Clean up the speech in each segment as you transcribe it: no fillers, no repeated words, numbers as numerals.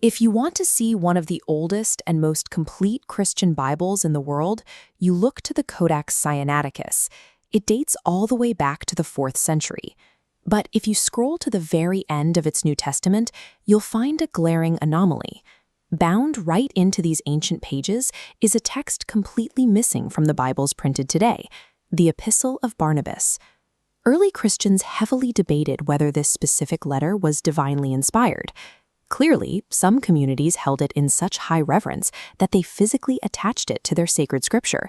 If you want to see one of the oldest and most complete Christian Bibles in the world, you look to the Codex Sinaiticus. It dates all the way back to the 4th century. But if you scroll to the very end of its New Testament, you'll find a glaring anomaly. Bound right into these ancient pages is a text completely missing from the Bibles printed today, the Epistle of Barnabas. Early Christians heavily debated whether this specific letter was divinely inspired. Clearly, some communities held it in such high reverence that they physically attached it to their sacred scripture.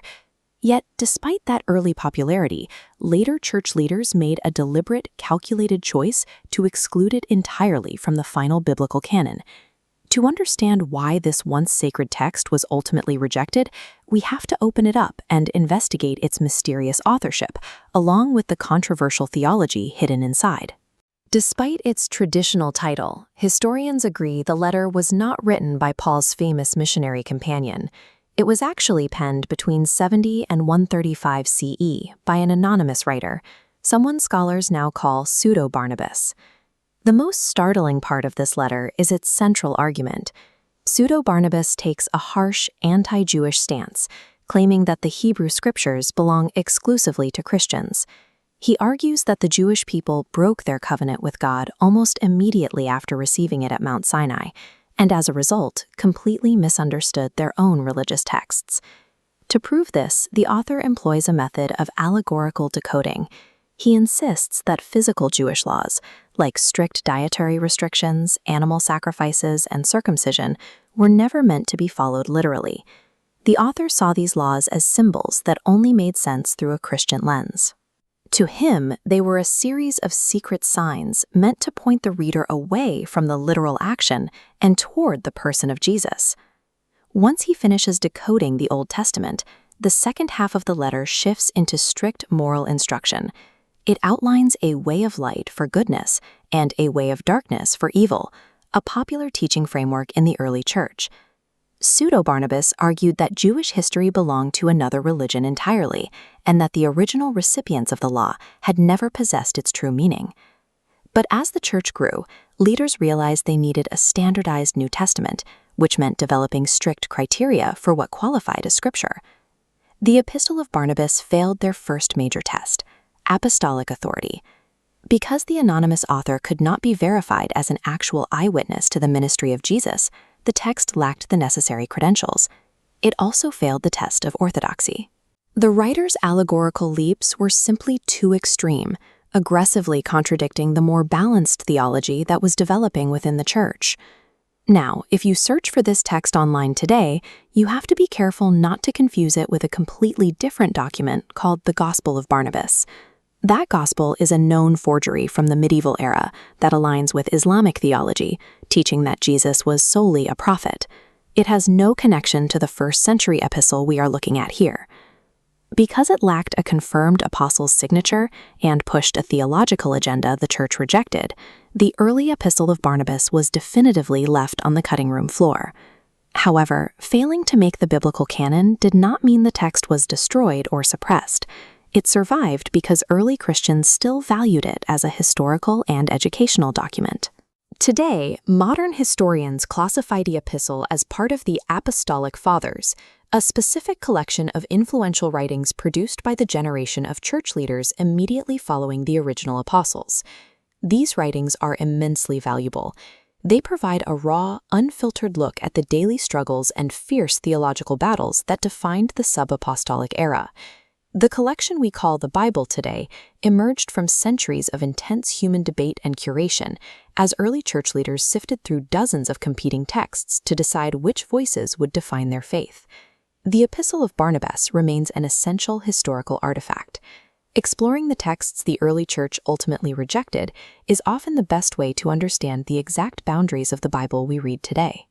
Yet, despite that early popularity, later church leaders made a deliberate, calculated choice to exclude it entirely from the final biblical canon. To understand why this once sacred text was ultimately rejected, we have to open it up and investigate its mysterious authorship, along with the controversial theology hidden inside. Despite its traditional title, historians agree the letter was not written by Paul's famous missionary companion. It was actually penned between 70 and 135 CE by an anonymous writer, someone scholars now call Pseudo-Barnabas. The most startling part of this letter is its central argument. Pseudo-Barnabas takes a harsh, anti-Jewish stance, claiming that the Hebrew scriptures belong exclusively to Christians. He argues that the Jewish people broke their covenant with God almost immediately after receiving it at Mount Sinai, and as a result, completely misunderstood their own religious texts. To prove this, the author employs a method of allegorical decoding. He insists that physical Jewish laws, like strict dietary restrictions, animal sacrifices, and circumcision, were never meant to be followed literally. The author saw these laws as symbols that only made sense through a Christian lens. To him, they were a series of secret signs meant to point the reader away from the literal action and toward the person of Jesus. Once he finishes decoding the Old Testament, the second half of the letter shifts into strict moral instruction. It outlines a way of light for goodness and a way of darkness for evil, a popular teaching framework in the early church. Pseudo-Barnabas argued that Jewish history belonged to another religion entirely, and that the original recipients of the law had never possessed its true meaning. But as the church grew, leaders realized they needed a standardized New Testament, which meant developing strict criteria for what qualified as scripture. The Epistle of Barnabas failed their first major test, apostolic authority. Because the anonymous author could not be verified as an actual eyewitness to the ministry of Jesus, the text lacked the necessary credentials. It also failed the test of orthodoxy. The writer's allegorical leaps were simply too extreme, aggressively contradicting the more balanced theology that was developing within the church. Now, if you search for this text online today, you have to be careful not to confuse it with a completely different document called the Gospel of Barnabas. That gospel is a known forgery from the medieval era that aligns with Islamic theology, teaching that Jesus was solely a prophet. It has no connection to the 1st century epistle we are looking at here. Because it lacked a confirmed apostle's signature and pushed a theological agenda the church rejected, the early Epistle of Barnabas was definitively left on the cutting room floor. However, failing to make the biblical canon did not mean the text was destroyed or suppressed. It survived because early Christians still valued it as a historical and educational document. Today, modern historians classify the epistle as part of the Apostolic Fathers, a specific collection of influential writings produced by the generation of church leaders immediately following the original apostles. These writings are immensely valuable. They provide a raw, unfiltered look at the daily struggles and fierce theological battles that defined the sub-apostolic era. The collection we call the Bible today emerged from centuries of intense human debate and curation, as early church leaders sifted through dozens of competing texts to decide which voices would define their faith. The Epistle of Barnabas remains an essential historical artifact. Exploring the texts the early church ultimately rejected is often the best way to understand the exact boundaries of the Bible we read today.